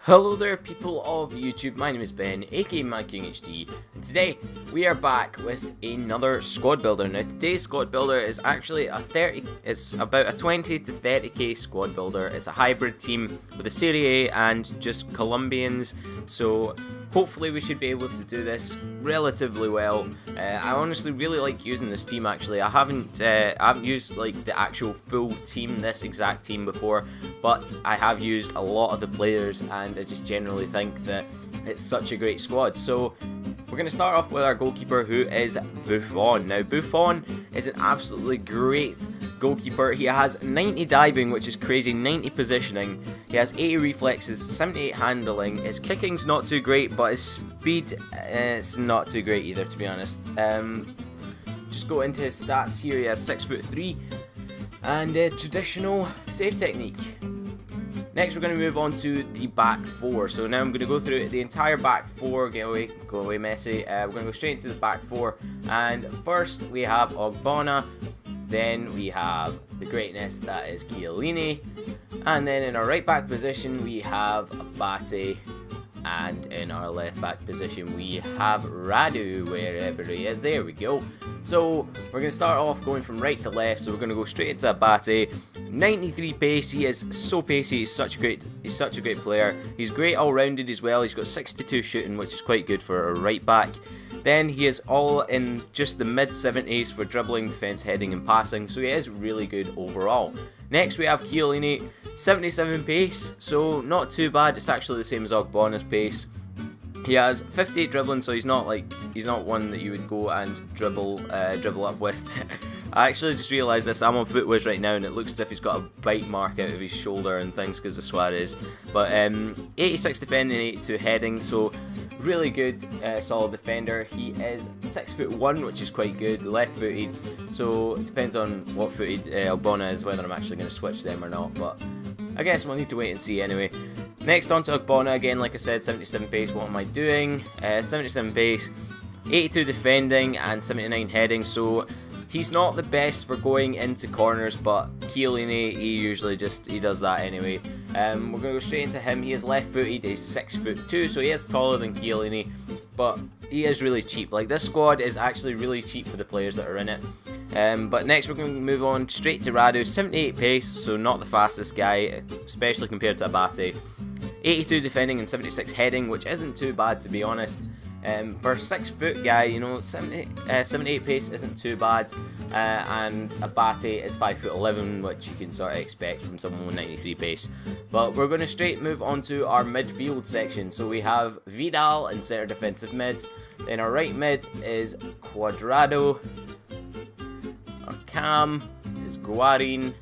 Hello there people of YouTube, my name is Ben, aka MyKingHD, and today we are back with another squad builder. Now today's squad builder is actually it's about a 20 to 30k squad builder. It's a hybrid team with a Serie A and just Colombians, so hopefully we should be able to do this relatively well. I honestly really like using this team actually. I haven't used like the actual full team, this exact team before, but I have used a lot of the players and I just generally think that it's such a great squad. So we're going to start off with our goalkeeper, who is Buffon. Now Buffon is an absolutely great goalkeeper. He has 90 diving, which is crazy, 90 positioning, he has 80 reflexes, 78 handling, his kicking's not too great, but his speed it's not too great either, to be honest. Just go into his stats here. He has 6'3" and a traditional save technique. Next we're going to move on to the back four. So now I'm going to go through the entire back four. Go away Messi. We're going to go straight into the back four, and first we have Ogbonna, then we have the greatness that is Chiellini, and then in our right back position we have Abate, and in our left back position we have Radu, wherever he is. There we go. So we're going to start off going from right to left, so we're going to go straight into Abate. 93 pace, he is so pacey, he's such a great player. He's great all rounded as well. He's got 62 shooting, which is quite good for a right back. Then he is all in just the mid 70s for dribbling, defense, heading and passing, so he is really good overall. Next we have Chiellini, 77 pace, so not too bad. It's actually the same as Ogbonna's pace. He has 58 dribbling, so he's not one that you would go and dribble up with. I actually just realised this. I'm on FootWiz right now, and it looks as if he's got a bite mark out of his shoulder and things because of Suarez. But 86 defending, 82 heading, so really good, solid defender. He is 6'1", which is quite good, left-footed. So it depends on what footed Ogbonna is, whether I'm actually going to switch them or not. But I guess we'll need to wait and see anyway. Next on to Ogbonna, again, like I said, 77 pace. What am I doing? 77 pace, 82 defending, and 79 heading. So he's not the best for going into corners, but Chiellini, he does that anyway. We're going to go straight into him. He is left-footed, he's 6'2", so he is taller than Chiellini, but he is really cheap. Like, this squad is actually really cheap for the players that are in it. But next we're going to move on straight to Radu, 78 pace, so not the fastest guy, especially compared to Abate. 82 defending and 76 heading, which isn't too bad, to be honest. For a 6-foot guy, you know, 78 pace isn't too bad, and Abate is 5'11", which you can sort of expect from someone with 93 pace. But we're going to straight move on to our midfield section. So we have Vidal in centre defensive mid, then our right mid is Cuadrado, our cam is Guarin,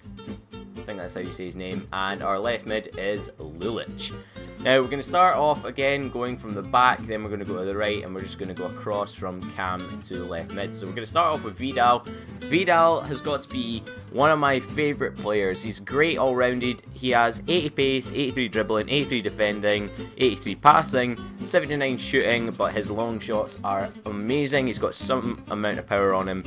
I think that's how you say his name, and our left mid is Lulic. Now we're going to start off again going from the back, then we're going to go to the right, and we're just going to go across from cam to left mid. So we're going to start off with Vidal. Vidal has got to be one of my favourite players. He's great all rounded. He has 80 pace, 83 dribbling, 83 defending, 83 passing, 79 shooting, but his long shots are amazing. He's got some amount of power on him.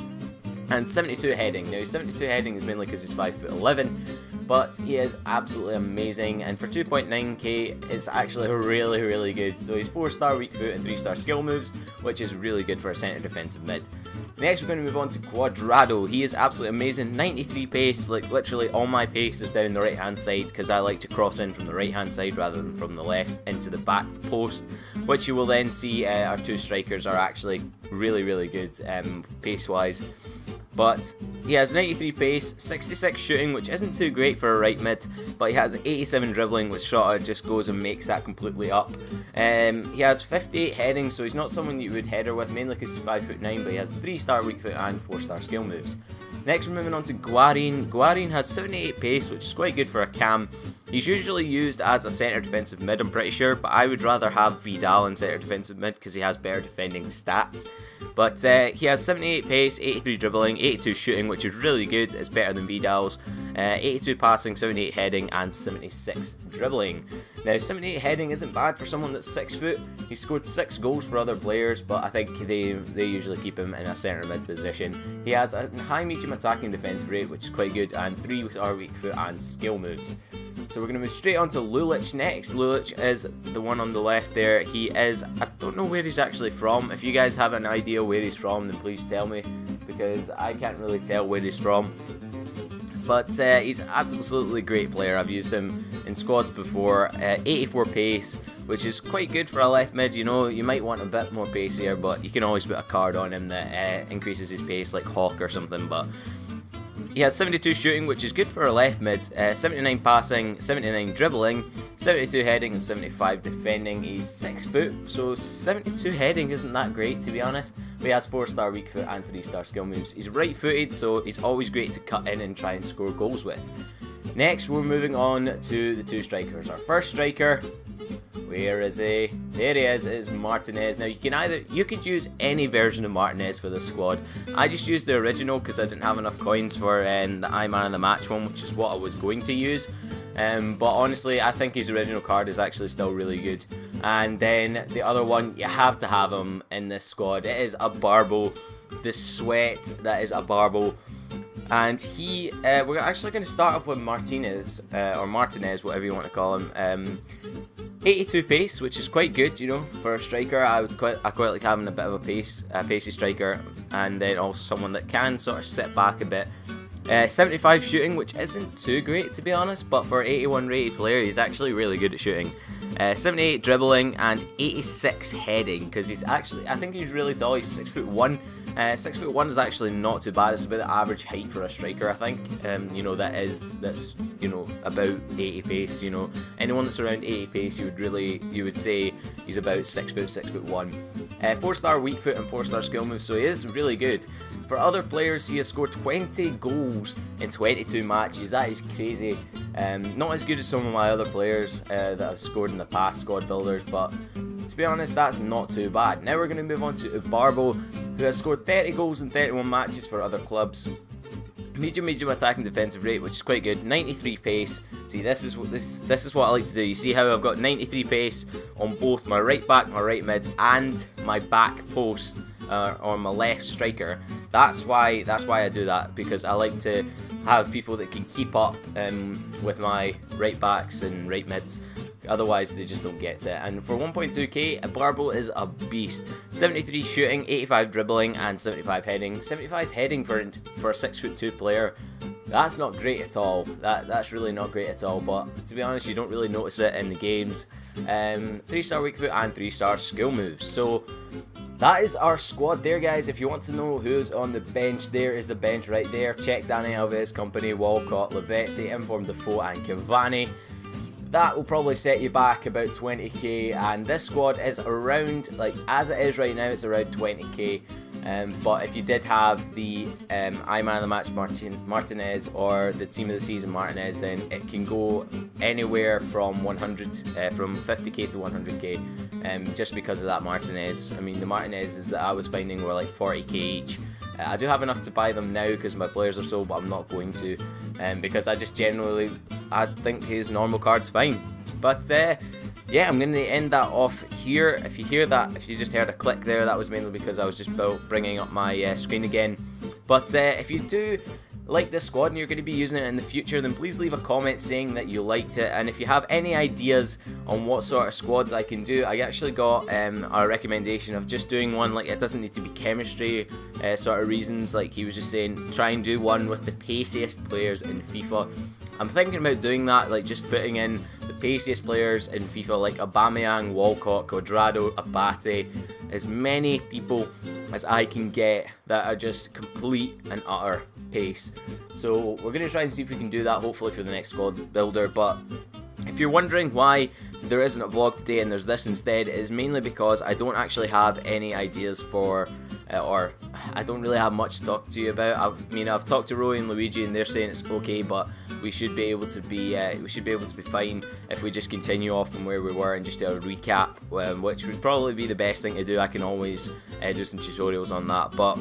And 72 heading. Now 72 heading is mainly because he's 5'11", but he is absolutely amazing, and for 2.9k it's actually really good. So he's 4-star weak foot and 3-star skill moves, which is really good for a centre defensive mid. Next we're going to move on to Cuadrado. He is absolutely amazing, 93 pace, like literally all my pace is down the right hand side because I like to cross in from the right hand side rather than from the left into the back post, which you will then see our two strikers are actually really good pace wise. But he has 93 pace, 66 shooting, which isn't too great for a right mid, but he has 87 dribbling, which sort of just goes and makes that completely up. He has 58 heading, so he's not someone you would header with, mainly because he's 5'9", but he has 3-star weak foot and 4-star skill moves. Next we're moving on to Guarin. Guarin has 78 pace, which is quite good for a cam. He's usually used as a centre defensive mid, I'm pretty sure, but I would rather have Vidal in centre defensive mid because he has better defending stats. But he has 78 pace, 83 dribbling, 82 shooting, which is really good. It's better than Vidal's. 82 passing, 78 heading, and 76 dribbling. Now 78 heading isn't bad for someone that's 6 foot. He scored 6 goals for other players, but I think they usually keep him in a centre mid position. He has a high medium attacking defensive rate, which is quite good, and 3-star weak foot and skill moves. So we're going to move straight on to Lulich next. Lulich is the one on the left there. He is, I don't know where he's actually from. If you guys have an idea where he's from, then please tell me, because I can't really tell where he's from. But he's an absolutely great player. I've used him in squads before. 84 pace, which is quite good for a left mid. You know, you might want a bit more pace here, but you can always put a card on him that increases his pace, like Hawk or something. But he has 72 shooting, which is good for a left mid, 79 passing, 79 dribbling, 72 heading, and 75 defending. He's 6 foot, so 72 heading isn't that great, to be honest. But he has 4-star weak foot and 3-star skill moves. He's right footed, so he's always great to cut in and try and score goals with. Next, we're moving on to the 2 strikers. Our first striker, where is he? There he is Martinez. Now you could use any version of Martinez for this squad. I just used the original because I didn't have enough coins for the Man of the Match one, which is what I was going to use. But honestly, I think his original card is actually still really good. And then the other one, you have to have him in this squad. It is a Barbo. The sweat that is a Barbo. And we're actually going to start off with Martinez, or Martinez, whatever you want to call him. 82 pace, which is quite good, you know, for a striker. I quite like having a bit of a pacey striker, and then also someone that can sort of sit back a bit. 75 shooting, which isn't too great, to be honest, but for an 81 rated player, he's actually really good at shooting. 78 dribbling and 86 heading, because he's actually, I think he's really tall. He's 6'1". 6'1" is actually not too bad. It's about the average height for a striker, I think. You know, that's you know, about 80 pace. You know, anyone that's around 80 pace, you would say he's about 6 foot, 6'1". 4-star weak foot and 4-star skill moves, so he is really good. For other players, he has scored 20 goals in 22 matches. That is crazy. Not as good as some of my other players that have scored in the past squad builders, but to be honest, that's not too bad. Now we're going to move on to Barbo, who has scored 30 goals in 31 matches for other clubs. Medium attacking defensive rate, which is quite good. 93 pace. See, this is what I like to do. You see how I've got 93 pace on both my right back, my right mid, and my back post, or my left striker. That's why I do that, because I like to have people that can keep up with my right backs and right mids. Otherwise, they just don't get it. And for 1.2k, Barbo is a beast. 73 shooting, 85 dribbling, and 75 heading. 75 heading for a 6'2" player. That's not great at all. That's really not great at all. But to be honest, you don't really notice it in the games. 3-star weak foot and 3-star skill moves. So that is our squad there, guys. If you want to know who's on the bench, there is the bench right there. Check Dani Alves, Company, Walcott, Lavezzi, Inform Defoe, and Cavani. That will probably set you back about 20k, and this squad is around, like, as it is right now, it's around 20k. But if you did have the Man of the Match Martinez or the Team of the Season Martinez, then it can go anywhere from 50k to 100k, just because of that Martinez. I mean, the Martinezes that I was finding were like 40k each. I do have enough to buy them now because my players are sold, but I'm not going to, because I just generally, I think his normal card's fine. But yeah, I'm going to end that off here. If you hear that, if you just heard a click there, that was mainly because I was just bringing up my screen again. But if you do like this squad and you're going to be using it in the future, then please leave a comment saying that you liked it. And if you have any ideas on what sort of squads I can do, I actually got a recommendation of just doing one, like, it doesn't need to be chemistry sort of reasons. Like, he was just saying, try and do one with the paciest players in FIFA. I'm thinking about doing that, like just putting in the paciest players in FIFA, like Aubameyang, Walcott, Cuadrado, Abate, as many people as I can get that are just complete and utter pace. So we're going to try and see if we can do that, hopefully for the next squad builder. But if you're wondering why there isn't a vlog today and there's this instead, it is mainly because I don't actually have any ideas for or I don't really have much to talk to you about. I mean, I've talked to Roy and Luigi and they're saying it's okay, but we should be able to be fine if we just continue off from where we were and just do a recap, which would probably be the best thing to do. I can always do some tutorials on that, but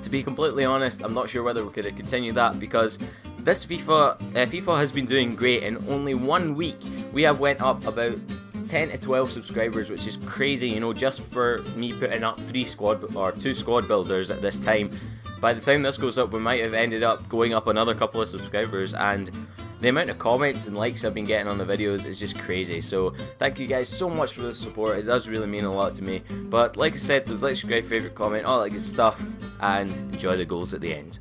to be completely honest, I'm not sure whether we could continue that, because this FIFA has been doing great. In only 1 week, we have went up about 10 to 12 subscribers, which is crazy, you know, just for me putting up 2 squad builders at this time. By the time this goes up, we might have ended up going up another couple of subscribers, and the amount of comments and likes I've been getting on the videos is just crazy. So thank you guys so much for the support. It does really mean a lot to me. But like I said, please like, subscribe, favorite, comment, all that good stuff, and enjoy the goals at the end.